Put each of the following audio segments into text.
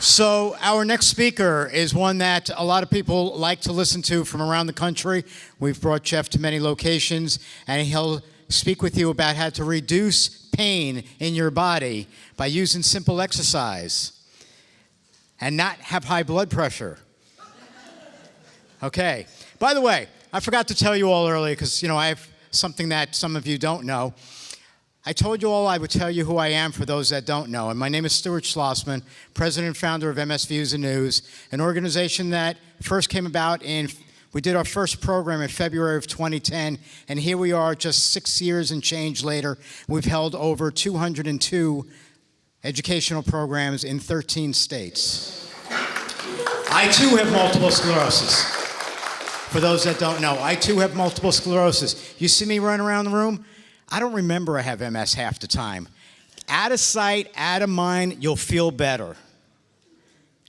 So our next speaker is one that a lot of people like to listen to from around the country. We've brought Jeff to many locations, and he'll speak with you about how to reduce pain in your body by using simple exercise and not have high blood pressure. Okay. By the way, I forgot to tell you all earlier because, I have something that some of you don't know. I told you all I would tell you who I am for those that don't know. And my name is Stuart Schlossman, president and founder of MS Views and News, an organization that first came about we did our first program in February of 2010, and here we are just 6 years and change later. We've held over 202 educational programs in 13 states. I too have multiple sclerosis. For those that don't know, I too have multiple sclerosis. You see me running around the room? I don't remember I have MS half the time. Out of sight, out of mind, you'll feel better.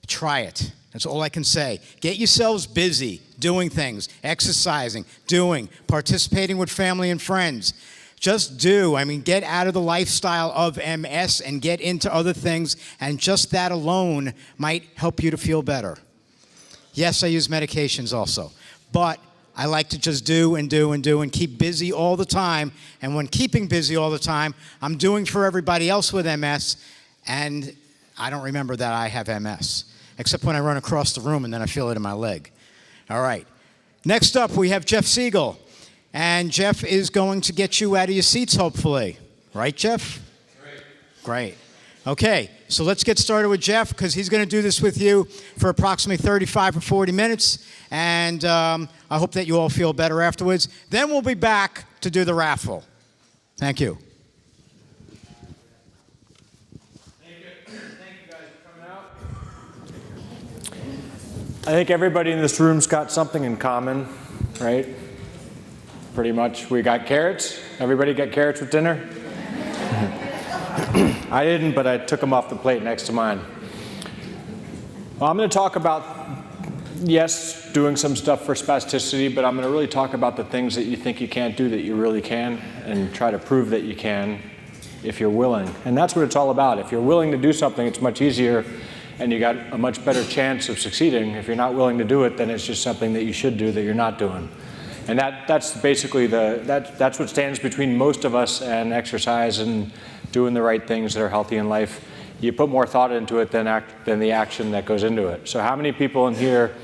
Try it. That's all I can say. Get yourselves busy doing things, exercising, participating with family and friends. Just do. Get out of the lifestyle of MS and get into other things, and just that alone might help you to feel better. Yes, I use medications also, but I like to just do and keep busy all the time. And when keeping busy all the time, I'm doing for everybody else with MS, and I don't remember that I have MS, except when I run across the room and then I feel it in my leg. All right. Next up, we have Jeff Segal. And Jeff is going to get you out of your seats, hopefully. Right, Jeff? Great. Okay, so let's get started with Jeff, because he's going to do this with you for approximately 35 or 40 minutes, and I hope that you all feel better afterwards. Then we'll be back to do the raffle. Thank you. Thank you guys for coming out. I think everybody in this room's got something in common, right? Pretty much. We got carrots. Everybody got carrots with dinner? I didn't, but I took them off the plate next to mine. Well, I'm going to talk about, yes, doing some stuff for spasticity, but I'm going to really talk about the things that you think you can't do that you really can, and try to prove that you can if you're willing. And that's what it's all about. If you're willing to do something, it's much easier, and you got a much better chance of succeeding. If you're not willing to do it, then it's just something that you should do that you're not doing. And that's basically that's what stands between most of us and exercise and doing the right things that are healthy in life. You put more thought into it than the action that goes into it. So how many people in here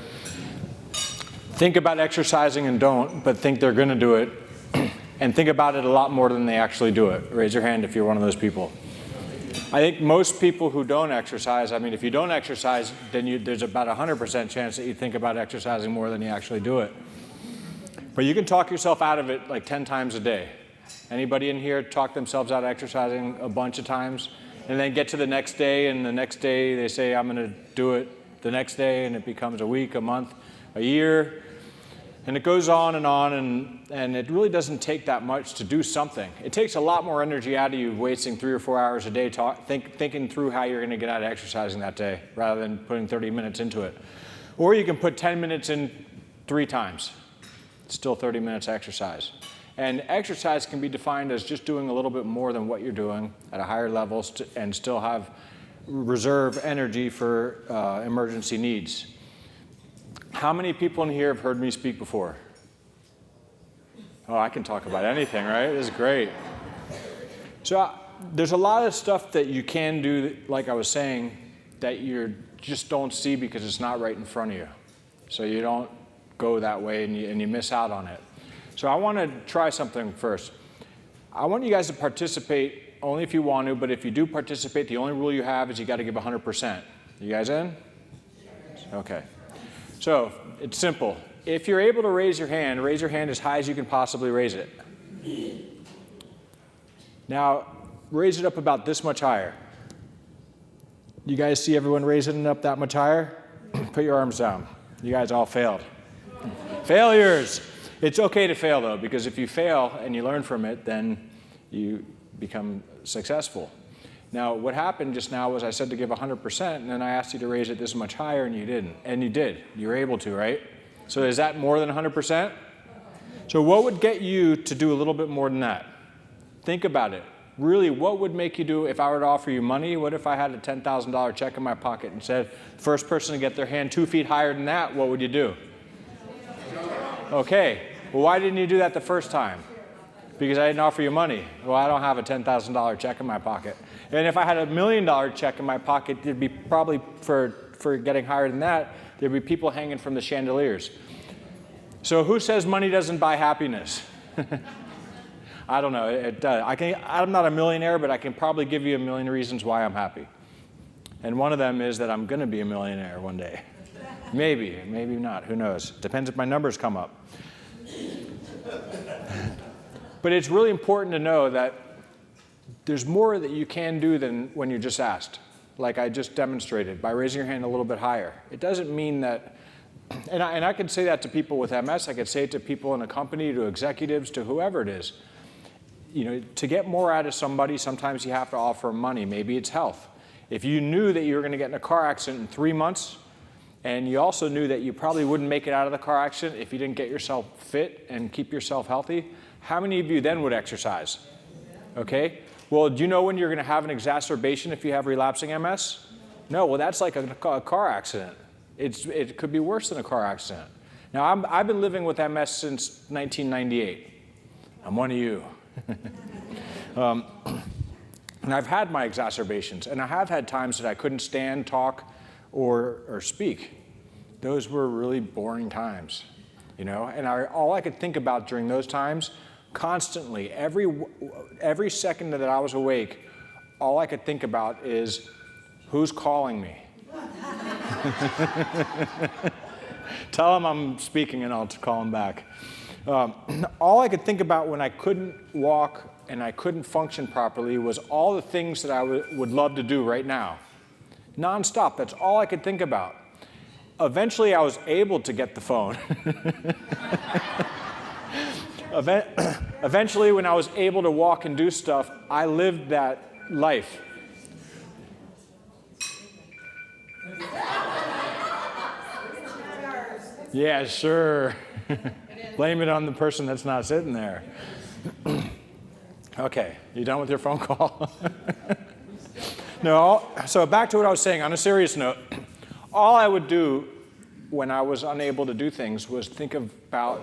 think about exercising and don't, but think they're going to do it, and think about it a lot more than they actually do it? Raise your hand if you're one of those people. I think most people who don't exercise, if you don't exercise, then there's about 100% chance that you think about exercising more than you actually do it. But you can talk yourself out of it like 10 times a day. Anybody in here talk themselves out of exercising a bunch of times, and then get to the next day, and the next day they say, I'm going to do it the next day, and it becomes a week, a month, a year, and it goes on, and it really doesn't take that much to do something. It takes a lot more energy out of you wasting 3 or 4 hours a day thinking through how you're going to get out of exercising that day, rather than putting 30 minutes into it. Or you can put 10 minutes in 3 times. It's still 30 minutes exercise. And exercise can be defined as just doing a little bit more than what you're doing at a higher level, and still have reserve energy for emergency needs. How many people in here have heard me speak before? Oh, I can talk about anything, right? This is great. So there's a lot of stuff that you can do, like I was saying, that you just don't see because it's not right in front of you. So you don't go that way, and you miss out on it. So I want to try something first. I want you guys to participate only if you want to, but if you do participate, the only rule you have is you got to give 100%. You guys in? Okay. So it's simple. If you're able to raise your hand as high as you can possibly raise it. Now, raise it up about this much higher. You guys see everyone raising it up that much higher? Put your arms down. You guys all failed. Failures. It's okay to fail, though, because if you fail and you learn from it, then you become successful. Now, what happened just now was I said to give 100%, and then I asked you to raise it this much higher, and you didn't. And you did. You were able to, right? So is that more than 100%? So what would get you to do a little bit more than that? Think about it. really, what would make you do if I were to offer you money? What if I had a $10,000 check in my pocket and said, first person to get their hand 2 feet higher than that, what would you do? Okay, well, why didn't you do that the first time? Because I didn't offer you money. Well, I don't have a $10,000 check in my pocket. And if I had $1 million check in my pocket, it'd be probably, for getting higher than that, there'd be people hanging from the chandeliers. So who says money doesn't buy happiness? I don't know, it does. I'm not a millionaire, but I can probably give you a million reasons why I'm happy. And one of them is that I'm gonna be a millionaire one day. Maybe, maybe not, who knows? Depends if my numbers come up. But it's really important to know that there's more that you can do than when you're just asked, like I just demonstrated, by raising your hand a little bit higher. It doesn't mean that, and I could say that to people with MS, I could say it to people in a company, to executives, to whoever it is. You know, to get more out of somebody, sometimes you have to offer money. Maybe it's health. If you knew that you were going to get in a car accident in 3 months, and you also knew that you probably wouldn't make it out of the car accident if you didn't get yourself fit and keep yourself healthy, how many of you then would exercise? Okay? Well, do you know when you're going to have an exacerbation if you have relapsing MS? No, well, that's like a car accident. It could be worse than a car accident. Now, I've been living with MS since 1998. I'm one of you. And I've had my exacerbations, and I have had times that I couldn't stand, talk, or speak. Those were really boring times, you know? And all I could think about during those times, constantly, every second that I was awake, all I could think about is, who's calling me? Tell them I'm speaking and I'll call them back. All I could think about when I couldn't walk and I couldn't function properly was all the things that I would love to do right now. Non-stop, that's all I could think about. Eventually, I was able to get the phone. Eventually, when I was able to walk and do stuff, I lived that life. Yeah, sure. Blame it on the person that's not sitting there. Okay, you done with your phone call? No, so back to what I was saying, on a serious note, all I would do when I was unable to do things was think about,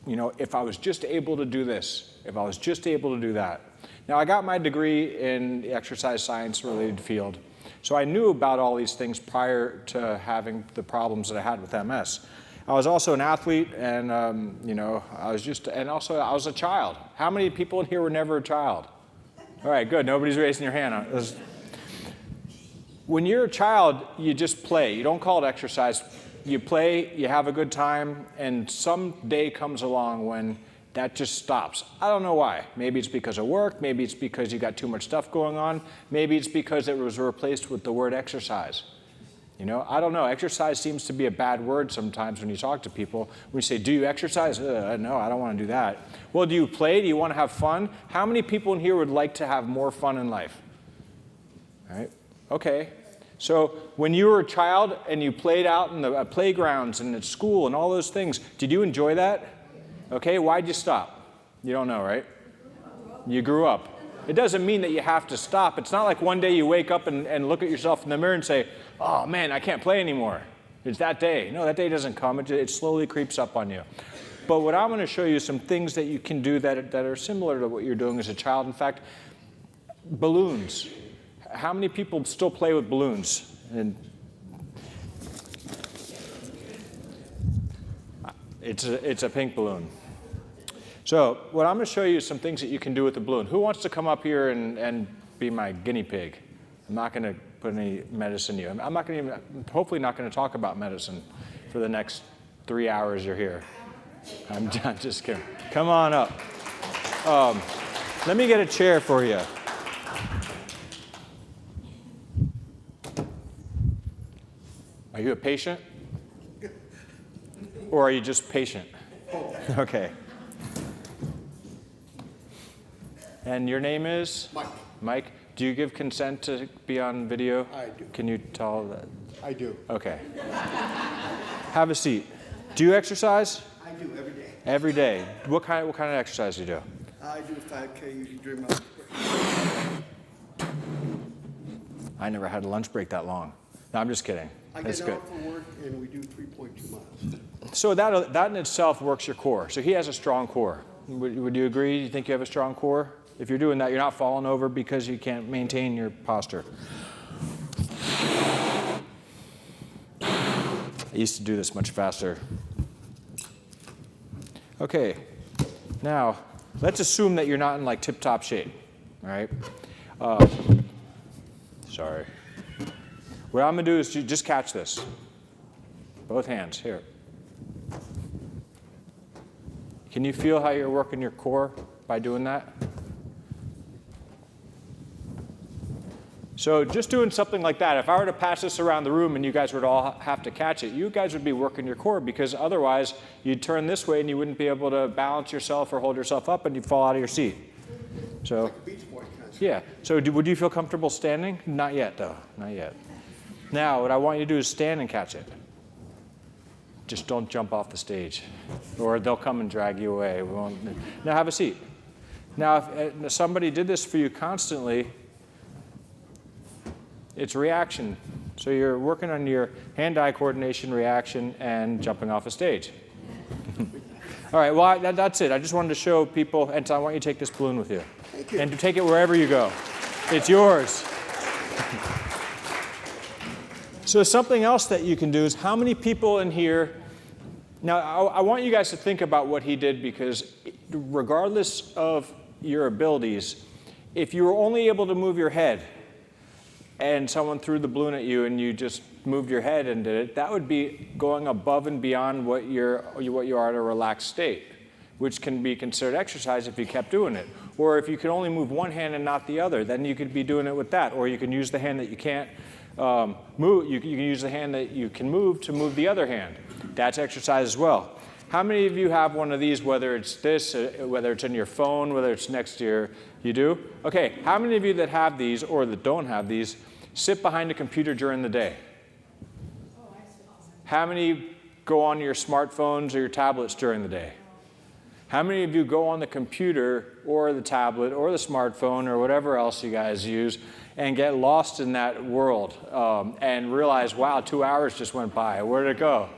you know, if I was just able to do this, if I was just able to do that. Now, I got my degree in the exercise science related field, so I knew about all these things prior to having the problems that I had with MS. I was also an athlete, and you know, I was a child. How many people in here were never a child? All right, good. Nobody's raising your hand. When you're a child, you just play. You don't call it exercise. You play, you have a good time, and some day comes along when that just stops. I don't know why. Maybe it's because of work. Maybe it's because you got too much stuff going on. Maybe it's because it was replaced with the word exercise. You know, I don't know. Exercise seems to be a bad word sometimes when you talk to people. When you say, do you exercise? No, I don't want to do that. Well, do you play? Do you want to have fun? How many people in here would like to have more fun in life? All right? Okay. So when you were a child and you played out in the playgrounds and at school and all those things, did you enjoy that? Okay, why'd you stop? You don't know, right? You grew up. It doesn't mean that you have to stop. It's not like one day you wake up and look at yourself in the mirror and say, oh man, I can't play anymore. It's that day. No, that day doesn't come. It slowly creeps up on you. But what I'm going to show you is some things that you can do that are similar to what you're doing as a child. In fact, balloons. How many people still play with balloons? And it's a pink balloon. So what I'm going to show you is some things that you can do with the balloon. Who wants to come up here and be my guinea pig? I'm not going to put any medicine in you. I'm not going to hopefully not going to talk about medicine for the next 3 hours you're here. I'm just kidding. Come on up. Let me get a chair for you. Are you a patient? Or are you just patient? Okay. And your name is? Mike. Mike. Do you give consent to be on video? I do. Can you tell that? I do. Okay. Have a seat. Do you exercise? I do every day. Every day. What kind of exercise do you do? I do 5K usually during my I never had a lunch break that long. No, I'm just kidding. I That's get good. out for work and we do 3.2 miles. So that in itself works your core. So he has a strong core. Would you agree? You think you have a strong core? If you're doing that, you're not falling over because you can't maintain your posture. I used to do this much faster. Okay, now let's assume that you're not in like tip-top shape, all right? Sorry. What I'm gonna do is just catch this. Both hands, here. Can you feel how you're working your core by doing that? So just doing something like that, if I were to pass this around the room and you guys would all have to catch it, you guys would be working your core, because otherwise you'd turn this way and you wouldn't be able to balance yourself or hold yourself up and you'd fall out of your seat. So, Like a beach boy kind of. yeah. So would you feel comfortable standing? Not yet, though. Not yet. Now, what I want you to do is stand and catch it. Just don't jump off the stage, or they'll come and drag you away. We won't. Now have a seat. Now, if somebody did this for you constantly, it's reaction. So you're working on your hand-eye coordination, reaction, and jumping off a stage. All right, well, that's it. I just wanted to show people, and so I want you to take this balloon with you. Thank you. And to take it wherever you go. It's yours. So something else that you can do is, how many people in here, now I want you guys to think about what he did, because regardless of your abilities, if you were only able to move your head and someone threw the balloon at you and you just moved your head and did it, that would be going above and beyond what you are at a relaxed state, which can be considered exercise if you kept doing it. Or if you could only move one hand and not the other, then you could be doing it with that. Or you can use the hand that you can't move. You can use the hand that you can move to move the other hand. That's exercise as well. How many of you have one of these, whether it's this, whether it's in your phone, whether it's next to you do? Okay, how many of you that have these or that don't have these sit behind a computer during the day? How many go on your smartphones or your tablets during the day? How many of you go on the computer or the tablet or the smartphone or whatever else you guys use and get lost in that world and realize, wow, 2 hours just went by. Where did it go?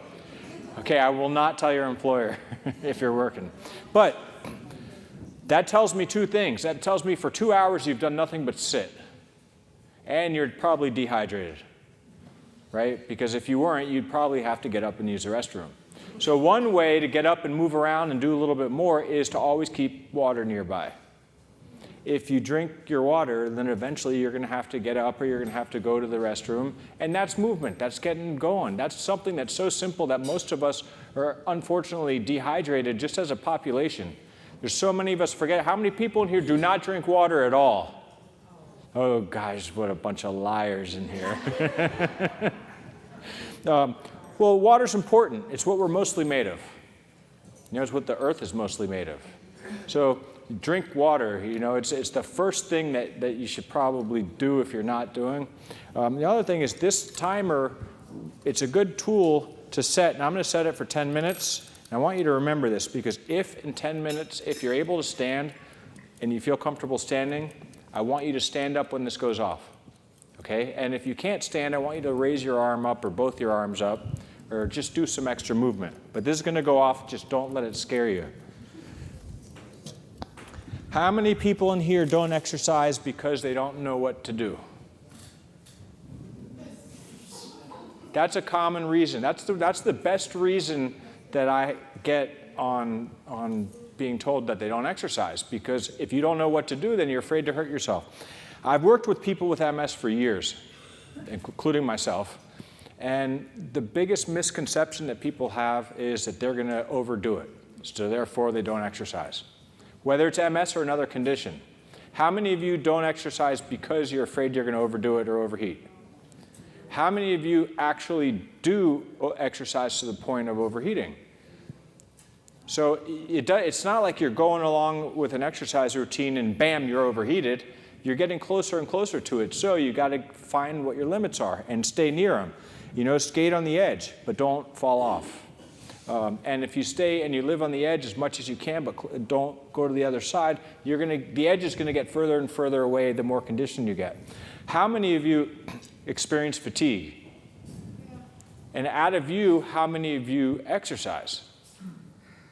Okay, I will not tell your employer if you're working. But that tells me two things. That tells me for 2 hours you've done nothing but sit. And you're probably dehydrated, right? Because if you weren't, you'd probably have to get up and use the restroom. So one way to get up and move around and do a little bit more is to always keep water nearby. If you drink your water, then eventually you're going to have to get up or you're going to have to go to the restroom. And that's movement. That's getting going. That's something that's so simple that most of us are unfortunately dehydrated just as a population. There's so many of us forget. How many people in here do not drink water at all? Oh, guys, what a bunch of liars in here. Well, water's important. It's what we're mostly made of. You know, it's what the earth is mostly made of. So drink water. You know, it's the first thing that you should probably do if you're not doing. The other thing is this timer, it's a good tool to set. And I'm going to set it for 10 minutes. And I want you to remember this, because if in 10 minutes, if you're able to stand and you feel comfortable standing, I want you to stand up when this goes off. Okay? And if you can't stand, I want you to raise your arm up or both your arms up, or just do some extra movement. But this is going to go off. Just don't let it scare you. How many people in here don't exercise because they don't know what to do? That's a common reason. That's the best reason that I get on being told that they don't exercise, because if you don't know what to do, then you're afraid to hurt yourself. I've worked with people with MS for years, including myself, and the biggest misconception that people have is that they're going to overdo it, so therefore they don't exercise. Whether it's MS or another condition. How many of you don't exercise because you're afraid you're going to overdo it or overheat? How many of you actually do exercise to the point of overheating? So it's not like you're going along with an exercise routine and bam, you're overheated. You're getting closer and closer to it. So you got to find what your limits are and stay near them. You know, skate on the edge, but don't fall off. And if you stay and you live on the edge as much as you can, but don't go to the other side, the edge is going to get further and further away the more conditioned you get. How many of you experience fatigue? And out of you, how many of you exercise?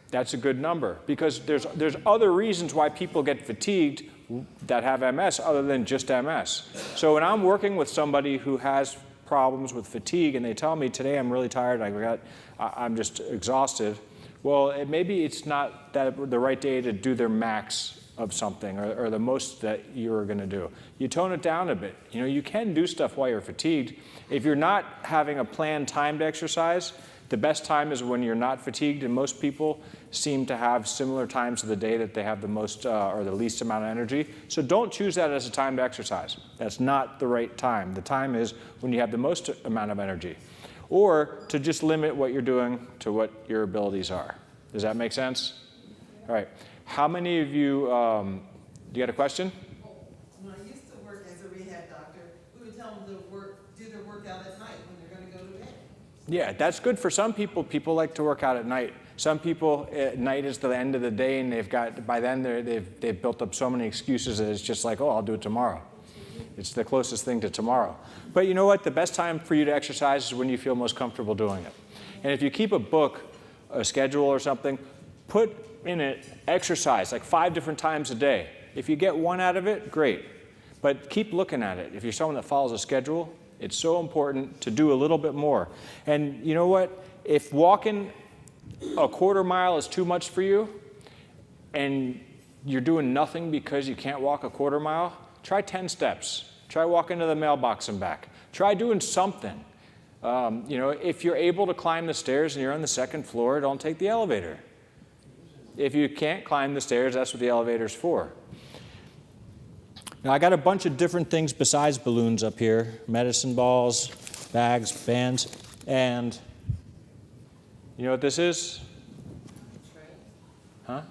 That's a good number, because there's other reasons why people get fatigued that have MS other than just MS. So when I'm working with somebody who has problems with fatigue and they tell me, today I'm really tired, I'm just exhausted, well, maybe it's not the right day to do their max of something or the most that you're going to do. You tone it down a bit. You know, you can do stuff while you're fatigued. If you're not having a planned timed exercise, the best time is when you're not fatigued, and most people seem to have similar times of the day that they have the most or the least amount of energy. So don't choose that as a time to exercise. That's not the right time. The time is when you have the most amount of energy. Or to just limit what you're doing to what your abilities are. Does that make sense? All right. How many of you, do you got a question? When I used to work as a rehab doctor, we would tell them to do their workout at night when they're going to go to bed. Yeah, that's good for some people. People like to work out at night. Some people, at night is the end of the day, and by then they've built up so many excuses that it's just like, oh, I'll do it tomorrow. It's the closest thing to tomorrow. But you know what? The best time for you to exercise is when you feel most comfortable doing it. And if you keep a book, a schedule or something, put in it exercise like 5 different times a day. If you get one out of it, great. But keep looking at it. If you're someone that follows a schedule, it's so important to do a little bit more. And you know what? If walking a quarter mile is too much for you and you're doing nothing because you can't walk a quarter mile, try 10 steps. Try walking to the mailbox and back. Try doing something. You know, if you're able to climb the stairs and you're on the 2nd floor, don't take the elevator. If you can't climb the stairs, that's what the elevator's for. Now, I got a bunch of different things besides balloons up here. Medicine balls, bags, bands, and you know what this is? Huh?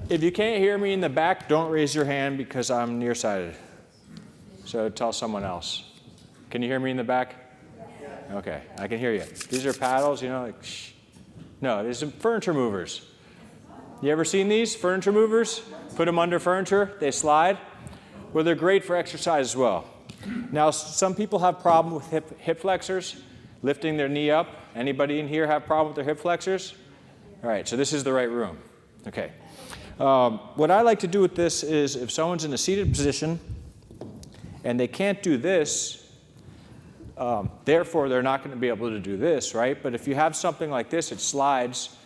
If you can't hear me in the back, don't raise your hand because I'm nearsighted. So tell someone else. Can you hear me in the back? Okay, I can hear you. These are paddles, you know, like, shh. No, these are furniture movers. You ever seen these furniture movers? Put them under furniture, they slide. Well, they're great for exercise as well. Now, some people have problem with hip flexors, lifting their knee up. Anybody in here have problem with their hip flexors? All right, so this is the right room. Okay. What I like to do with this is if someone's in a seated position and they can't do this, therefore, they're not going to be able to do this, right? But if you have something like this, it slides.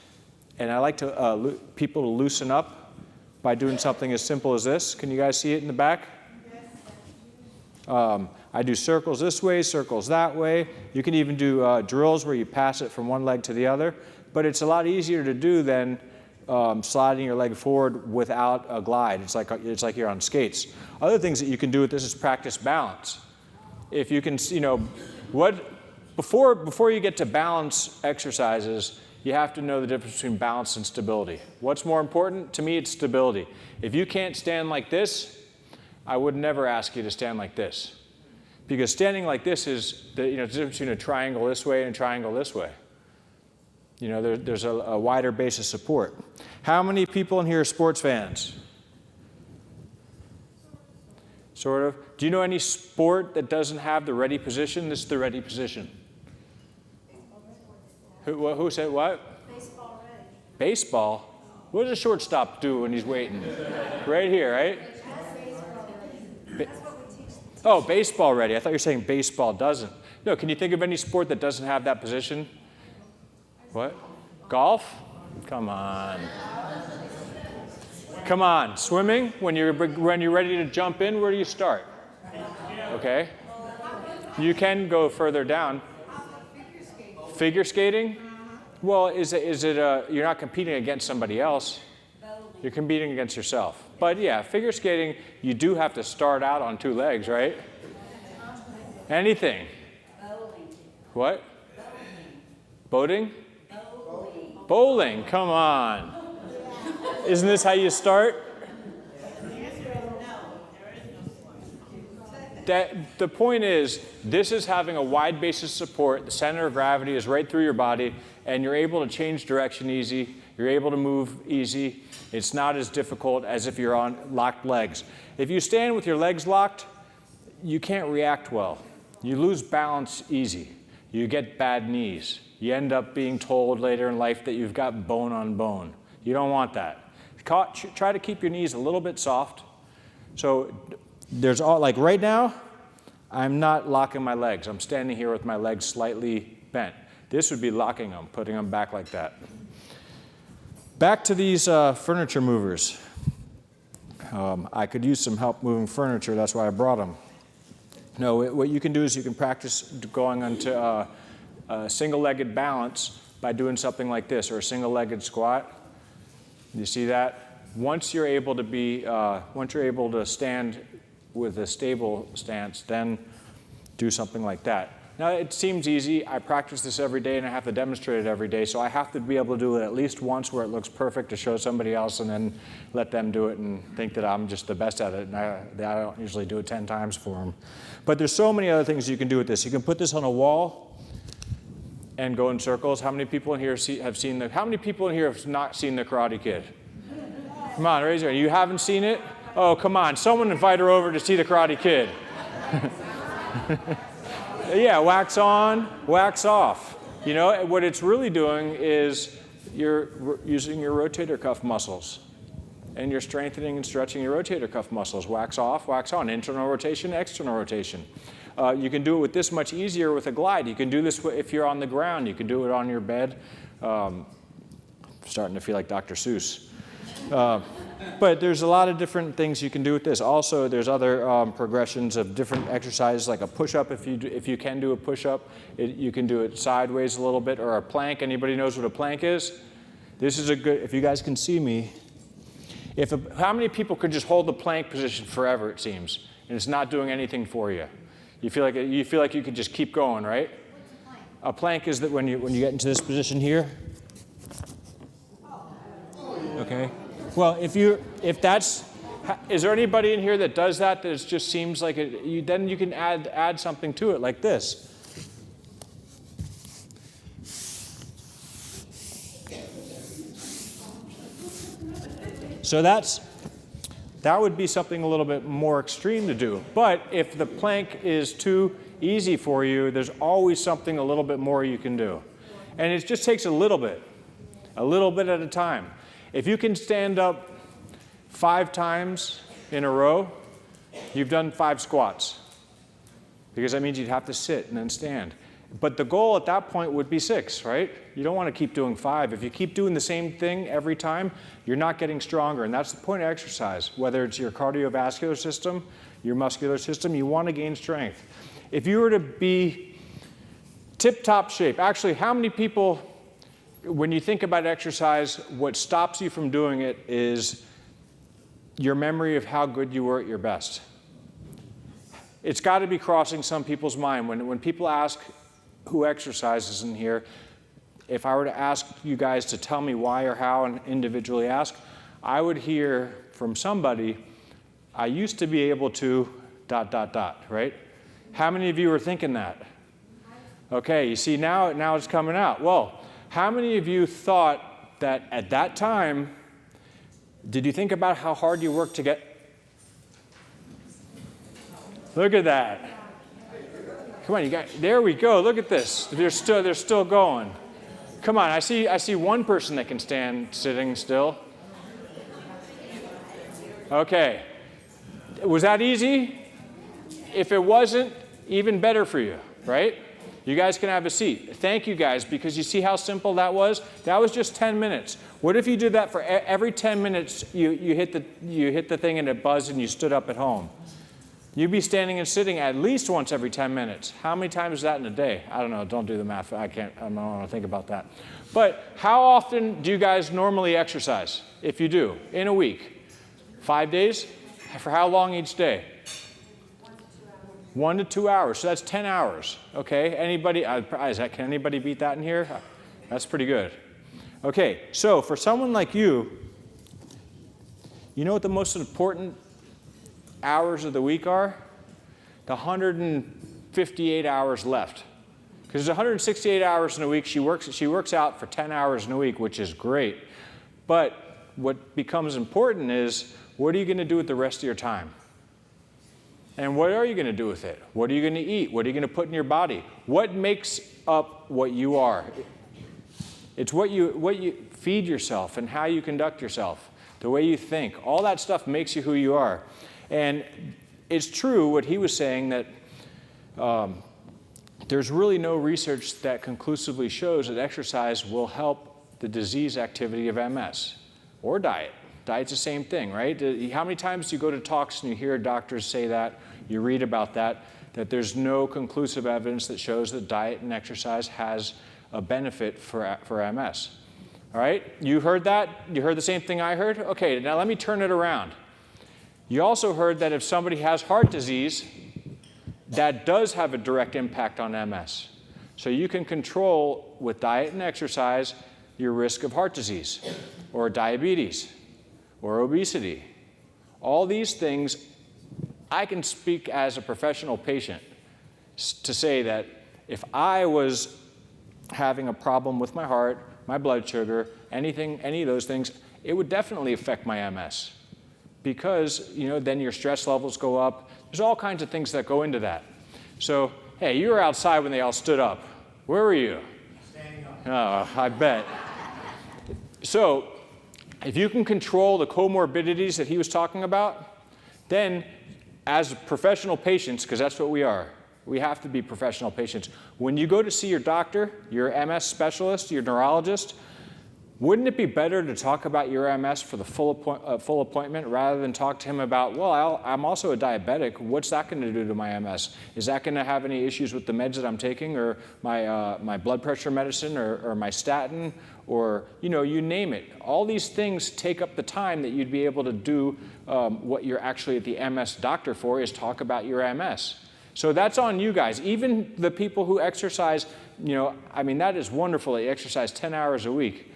And I like to people to loosen up by doing something as simple as this. Can you guys see it in the back? Yes. I do circles this way, circles that way. You can even do drills where you pass it from one leg to the other. But it's a lot easier to do than sliding your leg forward without a glide. It's like you're on skates. Other things that you can do with this is practice balance. If you can, you know, before you get to balance exercises, you have to know the difference between balance and stability. What's more important? To me, it's stability. If you can't stand like this, I would never ask you to stand like this. Because standing like this is the difference between a triangle this way and a triangle this way. You know, there's a wider base of support. How many people in here are sports fans? Sort of. Do you know any sport that doesn't have the ready position? This is the ready position. Who said what? Baseball ready. Baseball? What does a shortstop do when he's waiting? Right here, right? That's what we teach. Oh, baseball ready. I thought you were saying baseball doesn't. No, can you think of any sport that doesn't have that position? What? Golf? Come on. Come on. Swimming? When you're ready to jump in, where do you start? Okay. You can go further down. Figure skating? Well, is it you're not competing against somebody else. You're competing against yourself. But yeah, figure skating, you do have to start out on 2 legs, right? Anything. What? Boating? Bowling, come on. Isn't this how you start? The point is, this is having a wide base of support. The center of gravity is right through your body, and you're able to change direction easy. You're able to move easy. It's not as difficult as if you're on locked legs. If you stand with your legs locked, you can't react well. You lose balance easy. You get bad knees. You end up being told later in life that you've got bone on bone. You don't want that. Try to keep your knees a little bit soft. So there's all, like right now, I'm not locking my legs. I'm standing here with my legs slightly bent. This would be locking them, putting them back like that. Back to these furniture movers. I could use some help moving furniture, that's why I brought them. No, what you can do is you can practice going onto a single-legged balance by doing something like this, or a single-legged squat. You see that? Once you're able to stand with a stable stance, then do something like that. Now, it seems easy. I practice this every day, and I have to demonstrate it every day, so I have to be able to do it at least once where it looks perfect to show somebody else, and then let them do it and think that I'm just the best at it, and I don't usually do it 10 times for them. But there's so many other things you can do with this. You can put this on a wall and go in circles. How many people in here how many people in here have not seen The Karate Kid? Come on, raise your hand. You haven't seen it? Oh, come on. Someone invite her over to see The Karate Kid. Yeah, wax on, wax off. You know, what it's really doing is you're using your rotator cuff muscles. And you're strengthening and stretching your rotator cuff muscles. Wax off, wax on. Internal rotation, external rotation. You can do it with this much easier with a glide. You can do this if you're on the ground. You can do it on your bed. Starting to feel like Dr. Seuss. But there's a lot of different things you can do with this. Also, there's other progressions of different exercises, like a push-up. If you can do a push-up, you can do it sideways a little bit, or a plank. Anybody knows what a plank is? This is a good, if you guys can see me, how many people could just hold the plank position forever, it seems, and it's not doing anything for you? You feel like you could just keep going, right? A plank is that when you get into this position here. Okay. Well, is there anybody in here that does that it just seems like then you can add something to it like this. So that would be something a little bit more extreme to do. But if the plank is too easy for you, there's always something a little bit more you can do. And it just takes a little bit at a time. If you can stand up 5 times in a row, you've done 5 squats. Because that means you'd have to sit and then stand. But the goal at that point would be 6, right? You don't want to keep doing 5. If you keep doing the same thing every time, you're not getting stronger. And that's the point of exercise. Whether it's your cardiovascular system, your muscular system, you want to gain strength. If you were to be tip-top shape, actually, how many people, when you think about exercise, what stops you from doing it is your memory of how good you were at your best. It's got to be crossing some people's mind. When people ask who exercises in here, if I were to ask you guys to tell me why or how and individually ask, I would hear from somebody, I used to be able to ... right? How many of you are thinking that? Okay, you see now it's coming out. Well, how many of you thought that at that time, did you think about how hard you worked to get? Look at that. Come on, you guys. There we go. Look at this. They're still going. Come on. I see one person that can stand sitting still. Okay. Was that easy? If it wasn't, even better for you, right? You guys can have a seat. Thank you guys, because you see how simple that was? That was just 10 minutes. What if you did that for every 10 minutes, you hit the thing and it buzzed and you stood up at home? You'd be standing and sitting at least once every 10 minutes. How many times is that in a day? I don't know. Don't do the math. I don't want to think about that. But how often do you guys normally exercise? If you do, in a week? 5 days? For how long each day? 1 to 2 hours. So that's 10 hours. Okay. Anybody? Can anybody beat that in here? That's pretty good. Okay. So for someone like you know what the most important hours of the week are? the 158 hours left. Because there's 168 hours in a week. She works out for 10 hours in a week, which is great. But what becomes important is, what are you going to do with the rest of your time? And what are you going to do with it? What are you going to eat? What are you going to put in your body? What makes up what you are? It's what you feed yourself and how you conduct yourself, the way you think. All that stuff makes you who you are. And it's true what he was saying, that there's really no research that conclusively shows that exercise will help the disease activity of MS or diet. Diet's the same thing, right? How many times do you go to talks and you hear doctors say that, you read about that there's no conclusive evidence that shows that diet and exercise has a benefit for MS? All right, you heard that? You heard the same thing I heard? Okay, now let me turn it around. You also heard that if somebody has heart disease, that does have a direct impact on MS. So you can control, with diet and exercise, your risk of heart disease or diabetes or obesity. All these things, I can speak as a professional patient to say that if I was having a problem with my heart, my blood sugar, any of those things, it would definitely affect my MS. Because, then your stress levels go up. There's all kinds of things that go into that. So, hey, you were outside when they all stood up. Where were you? Standing up. Oh, I bet. So, if you can control the comorbidities that he was talking about, then as professional patients, because that's what we are, we have to be professional patients. When you go to see your doctor, your MS specialist, your neurologist, wouldn't it be better to talk about your MS for the full appointment rather than talk to him about, well, I'm also a diabetic. What's that going to do to my MS? Is that going to have any issues with the meds that I'm taking, or my blood pressure medicine, or my statin, or you name it? All these things take up the time that you'd be able to do what you're actually at the MS doctor for, is talk about your MS. So that's on you guys. Even the people who exercise, that is wonderful. They exercise 10 hours a week.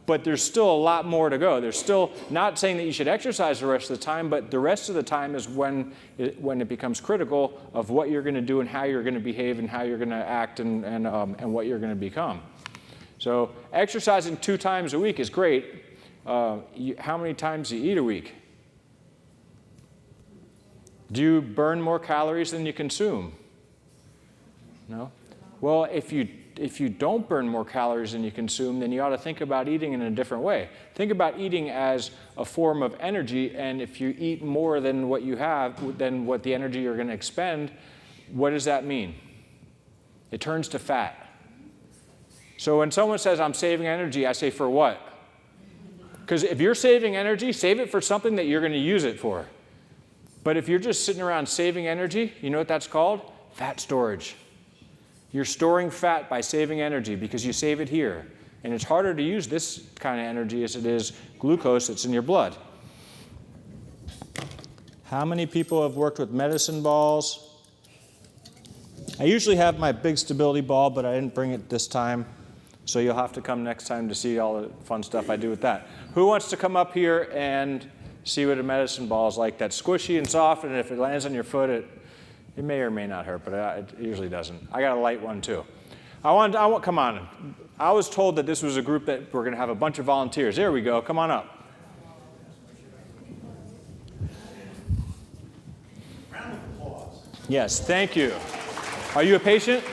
But there's still a lot more to go. There's still, not saying that you should exercise the rest of the time, but the rest of the time is when it becomes critical of what you're going to do and how you're going to behave and how you're going to act and what you're going to become. So exercising 2 times a week is great. How many times do you eat a week? Do you burn more calories than you consume? No? Well, if you don't burn more calories than you consume, then you ought to think about eating in a different way. Think about eating as a form of energy, and if you eat more than what you have, than what the energy you're going to expend, what does that mean? It turns to fat. So when someone says, I'm saving energy, I say, for what? Because if you're saving energy, save it for something that you're going to use it for. But if you're just sitting around saving energy, you know what that's called? Fat storage. You're storing fat by saving energy because you save it here. And it's harder to use this kind of energy as it is glucose that's in your blood. How many people have worked with medicine balls? I usually have my big stability ball, but I didn't bring it this time. So you'll have to come next time to see all the fun stuff I do with that. Who wants to come up here and see what a medicine ball is like? That's squishy and soft, and if it lands on your foot, it may or may not hurt, but it usually doesn't. I got a light one too. Come on. I was told that this was a group that we're going to have a bunch of volunteers. There we go. Come on up. Round of applause. Yes, thank you. Are you a patient?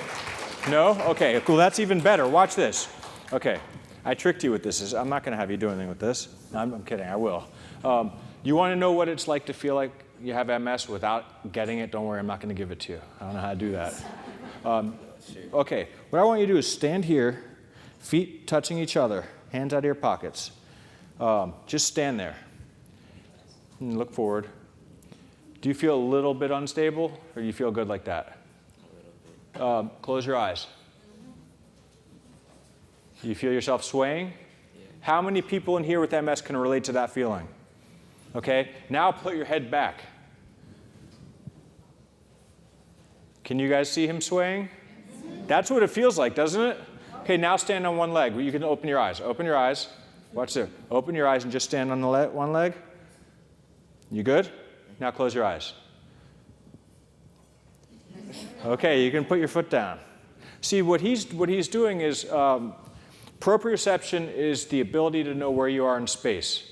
No? Okay, cool. That's even better. Watch this. Okay, I tricked you with this. I'm not going to have you do anything with this. No, I'm kidding. I will. You want to know what it's like to feel like you have MS without getting it? Don't worry, I'm not going to give it to you. I don't know how to do that. Okay, what I want you to do is stand here, feet touching each other, hands out of your pockets. Just stand there and look forward. Do you feel a little bit unstable, or do you feel good like that? A little bit. Close your eyes. Do you feel yourself swaying? Yeah. How many people in here with MS can relate to that feeling? Okay, now put your head back. Can you guys see him swaying? That's what it feels like, doesn't it? Okay, now stand on one leg. You can open your eyes. Open your eyes. Watch this. Open your eyes and just stand on the one leg. You good? Now close your eyes. Okay, you can put your foot down. See, what he's doing is proprioception is the ability to know where you are in space.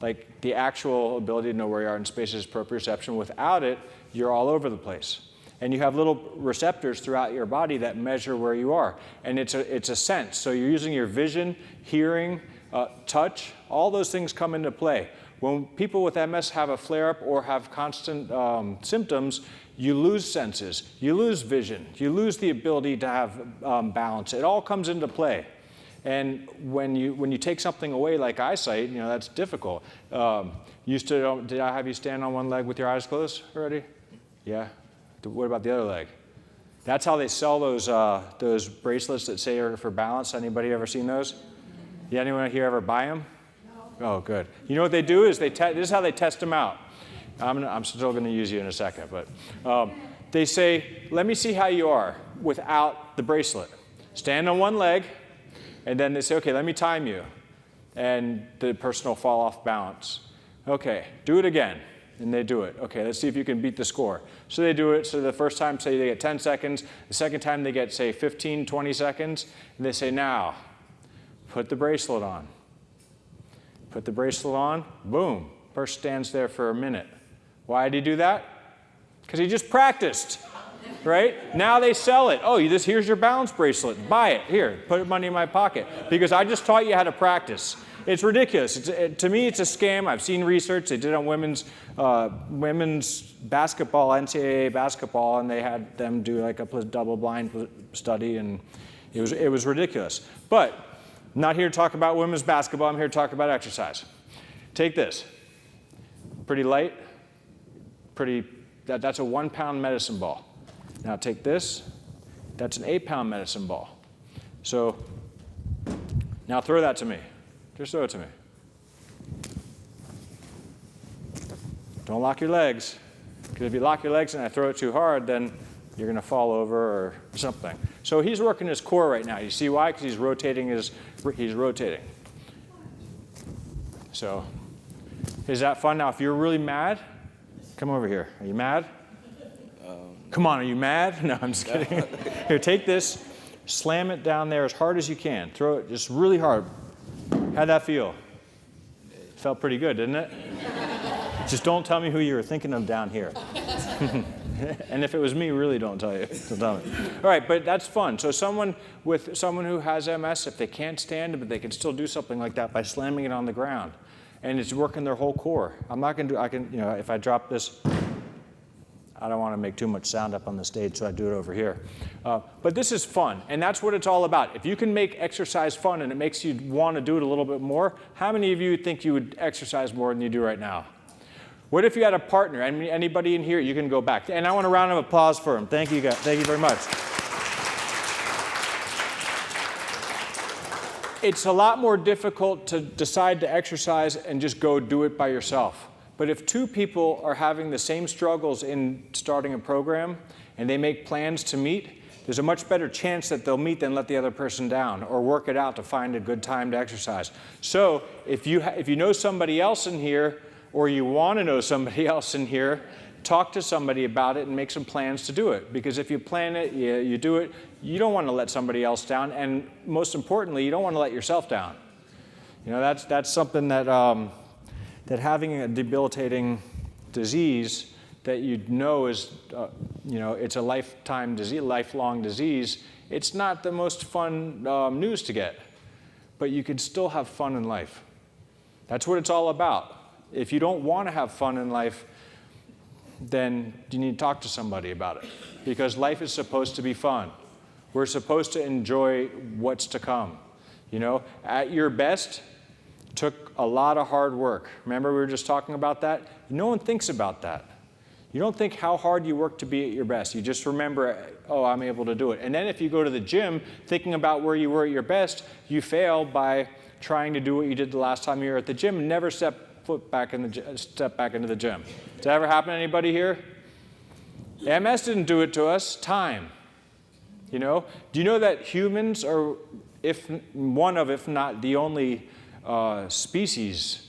Like the actual ability to know where you are in space is proprioception. Without it, you're all over the place. And you have little receptors throughout your body that measure where you are. And it's a sense. So you're using your vision, hearing, touch, all those things come into play. When people with MS have a flare-up or have constant symptoms, you lose senses, you lose vision, you lose the ability to have balance. It all comes into play. And when you take something away like eyesight, that's difficult. Did I have you stand on one leg with your eyes closed already? Yeah? What about the other leg? That's how they sell those bracelets that say are for balance. Anybody ever seen those? Yeah, anyone here ever buy them? No. Oh, good. You know what they do is this is how they test them out. I'm still going to use you in a second, but they say, let me see how you are without the bracelet. Stand on one leg, and then they say, okay, let me time you. And the person will fall off balance. Okay, do it again. And they do it. Okay, let's see if you can beat the score. So they do it. So the first time, say they get 10 seconds. The second time they get, say, 15, 20 seconds. And they say, now, put the bracelet on. Put the bracelet on. Boom. Person stands there for a minute. Why did he do that? Because he just practiced, right? Now they sell it. Oh, here's your balance bracelet. Buy it. Here, put money in my pocket. Because I just taught you how to practice. It's ridiculous. To me, it's a scam. I've seen research. They did it on women's basketball, NCAA basketball, and they had them do like a double-blind study, and it was ridiculous. But I'm not here to talk about women's basketball. I'm here to talk about exercise. Take this. Pretty light. That's a 1-pound medicine ball. Now take this. That's an 8-pound medicine ball. So now throw that to me. Just throw it to me. Don't lock your legs. Because if you lock your legs and I throw it too hard, then you're going to fall over or something. So he's working his core right now. You see why? Because he's rotating. So is that fun? Now, if you're really mad, come over here. Are you mad? Come on, are you mad? No, I'm just kidding. Here, take this. Slam it down there as hard as you can. Throw it just really hard. How'd that feel? It felt pretty good, didn't it? Just don't tell me who you were thinking of down here. And if it was me, really don't tell you. Don't tell me. All right, but that's fun. So someone who has MS, if they can't stand it, but they can still do something like that by slamming it on the ground. And it's working their whole core. I'm not going to if I drop this, I don't want to make too much sound up on the stage, so I do it over here. But this is fun, and that's what it's all about. If you can make exercise fun and it makes you want to do it a little bit more, how many of you think you would exercise more than you do right now? What if you had a partner? Anybody in here? You can go back. And I want a round of applause for him. Thank you, guys. Thank you very much. It's a lot more difficult to decide to exercise and just go do it by yourself. But if two people are having the same struggles in starting a program and they make plans to meet, there's a much better chance that they'll meet than let the other person down or work it out to find a good time to exercise. So if you know somebody else in here or you want to know somebody else in here, talk to somebody about it and make some plans to do it. Because if you plan it, you do it, you don't want to let somebody else down. And most importantly, you don't want to let yourself down. That's something that having a debilitating disease that is, it's a lifetime disease, lifelong disease, it's not the most fun news to get. But you can still have fun in life. That's what it's all about. If you don't want to have fun in life, then you need to talk to somebody about it. Because life is supposed to be fun. We're supposed to enjoy what's to come. At your best, took a lot of hard work. Remember we were just talking about that? No one thinks about that. You don't think how hard you work to be at your best. You just remember, oh, I'm able to do it. And then if you go to the gym thinking about where you were at your best, you fail by trying to do what you did the last time you were at the gym and never step back into the gym. Does that ever happen to anybody here? MS didn't do it to us. Time. Do you know that humans are, if not the only species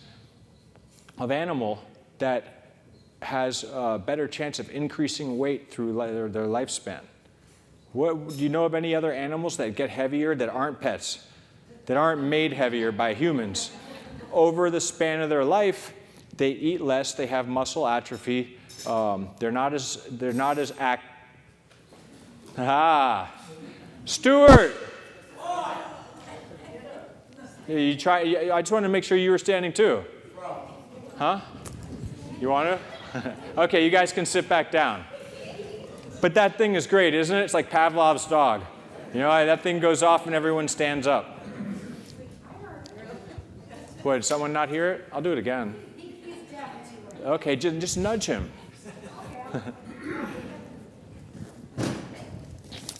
of animal that has a better chance of increasing weight through their lifespan? Do you know of any other animals that get heavier that aren't pets, that aren't made heavier by humans? Over the span of their life, they eat less, they have muscle atrophy, they're not as Stuart! You try. I just wanted to make sure you were standing too. Huh? You want to? Okay, you guys can sit back down. But that thing is great, isn't it? It's like Pavlov's dog. You know, that thing goes off and everyone stands up. What, did someone not hear it? I'll do it again. Okay, just nudge him.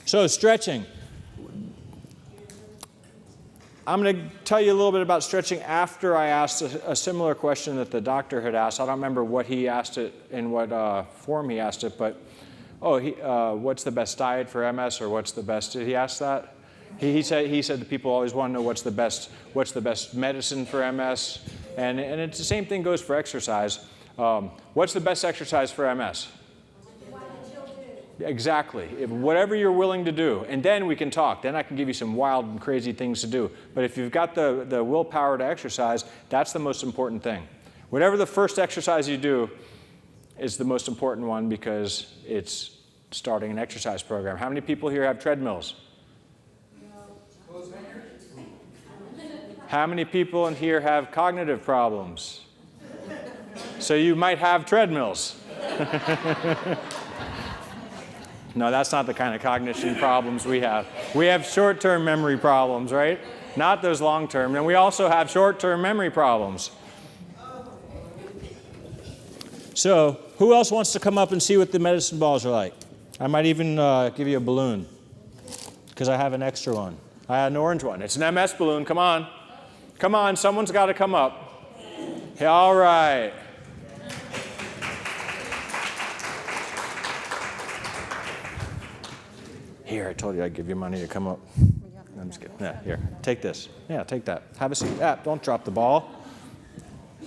So, stretching. I'm going to tell you a little bit about stretching after I asked a similar question that the doctor had asked. I don't remember what he asked it, in what form he asked it, but, what's the best diet for MS, or what's the best, did he ask that? He said that people always want to know what's the best medicine for MS, and it's the same thing goes for exercise. What's the best exercise for MS? Exactly. Whatever you're willing to do. And then we can talk. Then I can give you some wild and crazy things to do. But if you've got the willpower to exercise, that's the most important thing. Whatever the first exercise you do is the most important one, because it's starting an exercise program. How many people here have treadmills? How many people in here have cognitive problems? So you might have treadmills. No, that's not the kind of cognition problems we have. We have short-term memory problems, right? Not those long-term. And we also have short-term memory problems. So who else wants to come up and see what the medicine balls are like? I might even give you a balloon, because I have an extra one. I had an orange one. It's an MS balloon. Come on. Come on. Someone's got to come up. Yeah, all right. Here, I told you I'd give you money to come up. I'm just kidding. Yeah, here, take this. Yeah, take that. Have a seat. Don't drop the ball.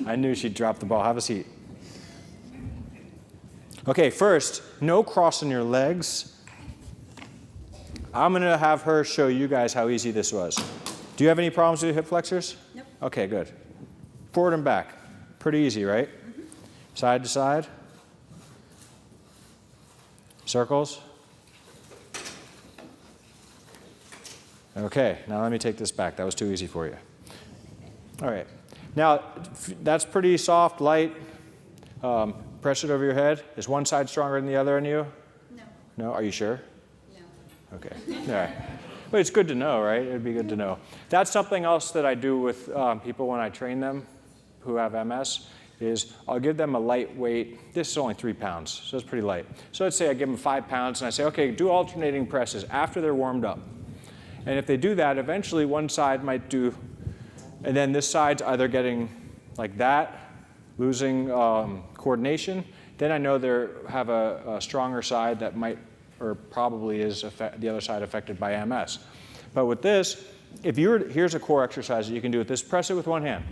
I knew she'd drop the ball. Have a seat. Okay, first, no crossing your legs. I'm going to have her show you guys how easy this was. Do you have any problems with your hip flexors? Nope. Okay, good. Forward and back. Pretty easy, right? Mm-hmm. Side to side. Circles. Okay, now let me take this back. That was too easy for you. All right. Now, that's pretty soft, light. Press it over your head. Is one side stronger than the other on you? No. No? Are you sure? No. Okay. All right. But it's good to know, right? It would be good to know. That's something else that I do with people when I train them who have MS, is I'll give them a lightweight. This is only 3 pounds, so it's pretty light. So let's say I give them 5 pounds, and I say, okay, do alternating presses after they're warmed up. And if they do that, eventually one side might do, and then this side's either getting like that, losing coordination. Then I know they have a stronger side that might, or probably is the other side affected by MS. But with this, here's a core exercise that you can do with this. Press it with one hand.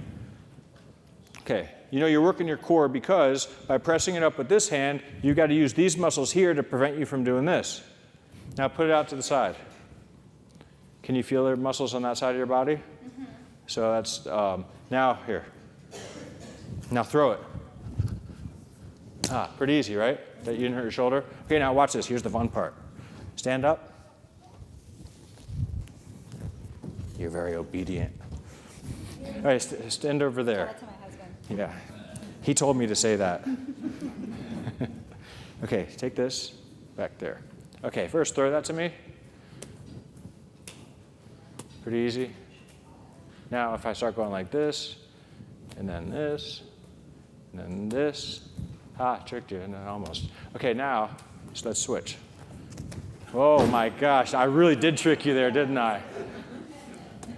Okay, you know you're working your core because by pressing it up with this hand, you've got to use these muscles here to prevent you from doing this. Now put it out to the side. Can you feel the muscles on that side of your body? Mm-hmm. So that's, now here. Now throw it. Pretty easy, right? That you didn't hurt your shoulder. Okay, now watch this. Here's the fun part. Stand up. You're very obedient. All right, stand over there. That's my husband. Yeah, he told me to say that. Okay, take this back there. Okay, first throw that to me. Pretty easy. Now if I start going like this, and then this, and then this. Tricked you, and then almost. Okay, now so let's switch. Oh my gosh, I really did trick you there, didn't I?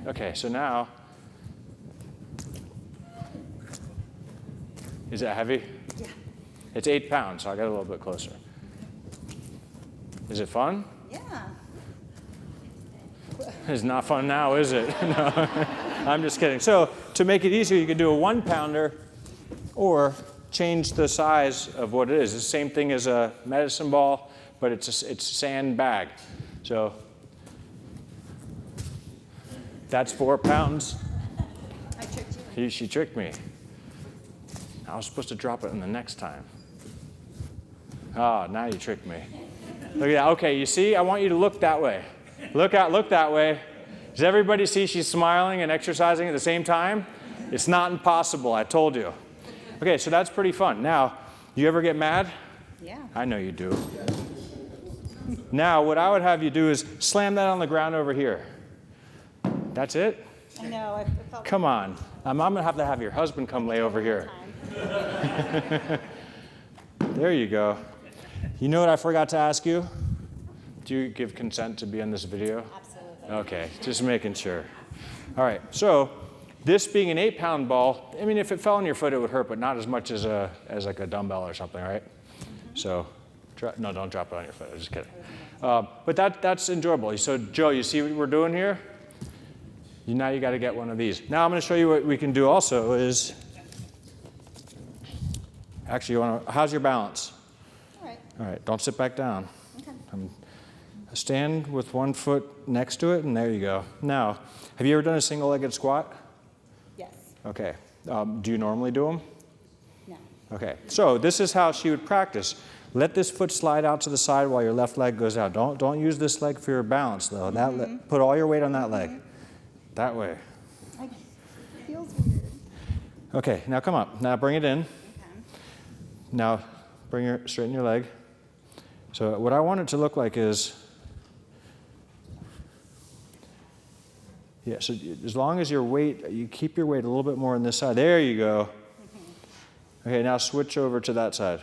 Okay, so now, is that heavy? Yeah. It's 8 pounds, so I got a little bit closer. Is it fun? Yeah. It's not fun now, is it? No, I'm just kidding. So to make it easier, you can do a 1 pounder or change the size of what it is. It's the same thing as a medicine ball, but it's a sand bag. So that's 4 pounds. I tricked you. She tricked me. I was supposed to drop it in the next time. Ah, now you tricked me. Look at that. Okay, you see, I want you to look that way. Look that way. Does everybody see she's smiling and exercising at the same time? It's not impossible, I told you. Okay, so that's pretty fun. Now, you ever get mad? Yeah. I know you do. Now, what I would have you do is slam that on the ground over here. That's it? I know. I felt Come on. I'm going to have your husband come lay over here. There you go. You know what I forgot to ask you? Do you give consent to be in this video? Absolutely. Okay, just making sure. All right, so this being an 8-pound ball, I mean, if it fell on your foot, it would hurt, but not as much as like a dumbbell or something, right? So, no, don't drop it on your foot. I'm just kidding. But that's enjoyable. So, Joe, you see what we're doing here? Now you got to get one of these. Now I'm going to show you what we can do also is, actually, how's your balance? All right. All right, don't sit back down. Okay. Stand with one foot next to it, and there you go. Now, have you ever done a single-legged squat? Yes. Okay. Do you normally do them? No. Okay. So this is how she would practice. Let this foot slide out to the side while your left leg goes out. Don't use this leg for your balance, though. Put all your weight on that leg. That way. It feels weird. Okay, now come up. Now bring it in. Okay. Now straighten your leg. So what I want it to look like is, yeah, so as long as you keep your weight a little bit more on this side. There you go. Okay, now switch over to that side.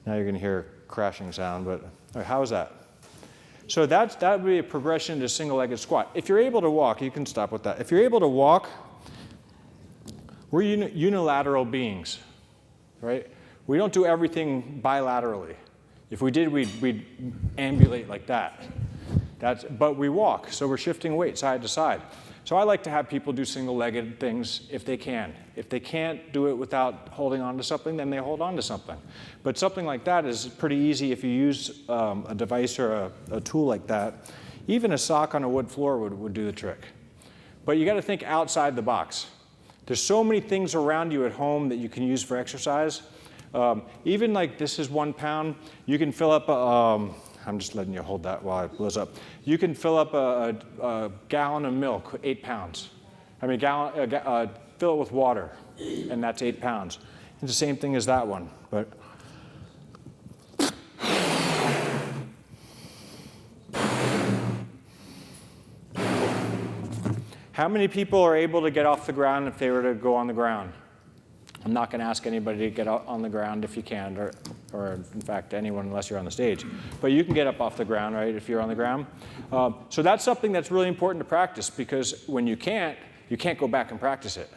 Now you're going to hear a crashing sound, but all right, how is that? So that would be a progression to single-legged squat. If you're able to walk, you can stop with that. If you're able to walk, we're unilateral beings, right? We don't do everything bilaterally. If we did, we'd ambulate like that. But we walk, so we're shifting weight side to side. So I like to have people do single-legged things if they can. If they can't do it without holding on to something, then they hold on to something. But something like that is pretty easy if you use a device or a tool like that. Even a sock on a wood floor would do the trick. But you got to think outside the box. There's so many things around you at home that you can use for exercise. Even like this is 1 pound, you can fill up I'm just letting you hold that while it blows up. You can fill up a gallon of milk, 8 pounds. I mean, fill it with water, and that's 8 pounds. It's the same thing as that one, but. How many people are able to get off the ground if they were to go on the ground? I'm not going to ask anybody to get out on the ground if you can, or in fact, anyone unless you're on the stage. But you can get up off the ground, right, if you're on the ground. So that's something that's really important to practice, because when you can't go back and practice it.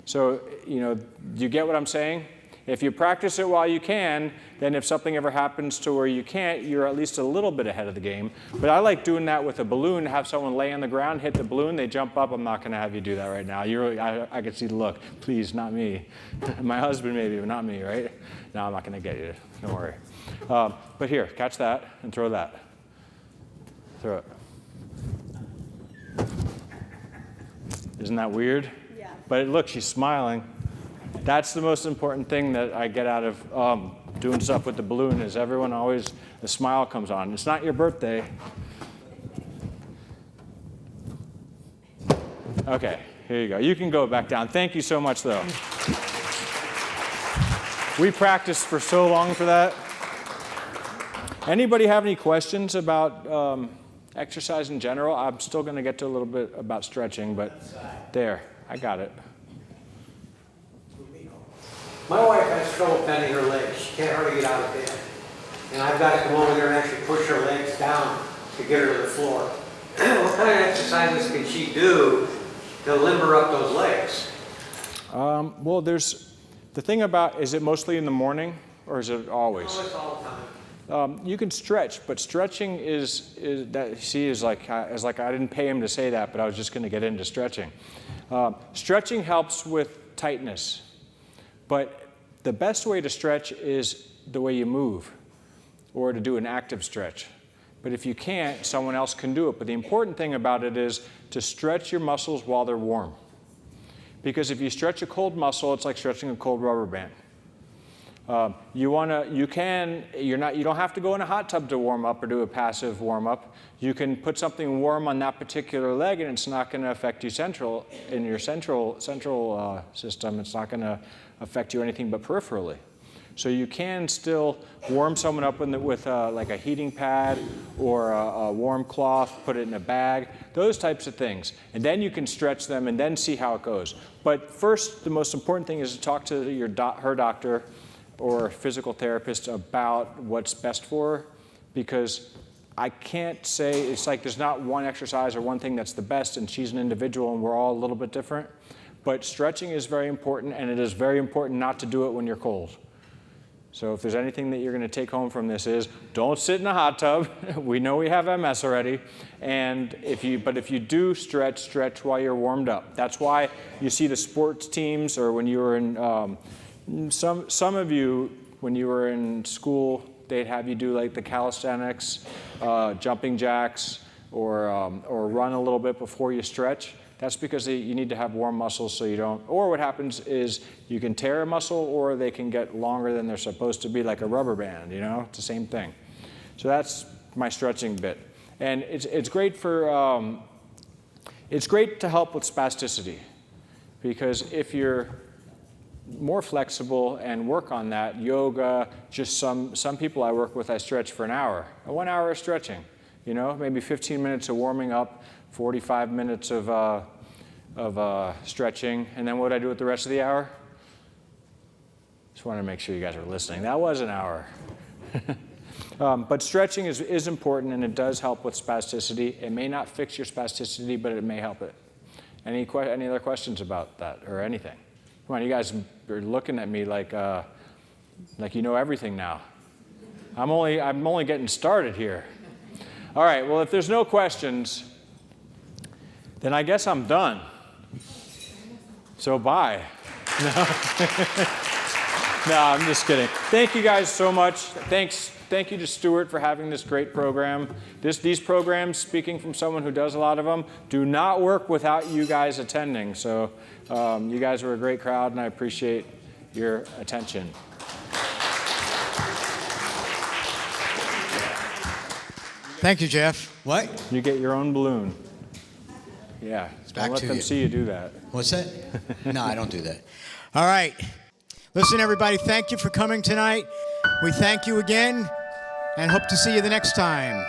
So, do you get what I'm saying? If you practice it while you can, then if something ever happens to where you can't, you're at least a little bit ahead of the game. But I like doing that with a balloon, have someone lay on the ground, hit the balloon, they jump up. I'm not going to have you do that right now. I can see the look. Please, not me. My husband maybe, but not me, right? No, I'm not going to get you. Don't worry. But here, catch that and throw that. Throw it. Isn't that weird? Yeah. But look, she's smiling. That's the most important thing that I get out of doing stuff with the balloon is everyone always, the smile comes on. It's not your birthday. Okay, here you go. You can go back down. Thank you so much, though. We practiced for so long for that. Anybody have any questions about exercise in general? I'm still going to get to a little bit about stretching, but there, I got it. My wife has trouble bending her legs. She can't hardly get out of bed. And I've got to come over there and actually push her legs down to get her to the floor. What kind of exercises can she do to limber up those legs? Well, there's the thing about, is it mostly in the morning or is it always? Oh, it's all the time. You can stretch, but stretching is like I didn't pay him to say that, but I was just going to get into stretching. Stretching helps with tightness. But the best way to stretch is the way you move, or to do an active stretch. But if you can't, someone else can do it. But the important thing about it is to stretch your muscles while they're warm. Because if you stretch a cold muscle, it's like stretching a cold rubber band. You don't have to go in a hot tub to warm up or do a passive warm up. You can put something warm on that particular leg, and it's not going to affect you in your central system. It's not going to affect you anything but peripherally. So you can still warm someone up with like a heating pad or a warm cloth, put it in a bag, those types of things. And then you can stretch them and then see how it goes. But first, the most important thing is to talk to her doctor or physical therapist about what's best for her, because I can't say, it's like there's not one exercise or one thing that's the best, and she's an individual and we're all a little bit different. But stretching is very important, and it is very important not to do it when you're cold. So if there's anything that you're going to take home from this is, don't sit in a hot tub. We know we have MS already. And if you do stretch while you're warmed up. That's why you see the sports teams, or when you were in, some of you, when you were in school, they'd have you do like the calisthenics, jumping jacks, or run a little bit before you stretch. That's because you need to have warm muscles so you don't, or what happens is you can tear a muscle or they can get longer than they're supposed to be, like a rubber band, you know, it's the same thing. So that's my stretching bit. And it's great for, it's great to help with spasticity, because if you're more flexible and work on that, yoga, just some people I work with, I stretch for an hour, 1 hour of stretching, you know, maybe 15 minutes of warming up, 45 minutes of stretching, and then what I do with the rest of the hour? Just want to make sure you guys are listening. That was an hour. But stretching is important, and it does help with spasticity. It may not fix your spasticity, but it may help it. Any other questions about that or anything? Come on, you guys are looking at me like you know everything now. I'm only getting started here. All right, well, if there's no questions, then I guess I'm done. So bye. No, I'm just kidding. Thank you guys so much. Thank you to Stuart for having this great program. These programs, speaking from someone who does a lot of them, do not work without you guys attending. So you guys are a great crowd, and I appreciate your attention. Thank you, Jeff. What? You get your own balloon. Yeah, don't let them see you do that. What's that? No, I don't do that. All right. Listen, everybody, thank you for coming tonight. We thank you again and hope to see you the next time.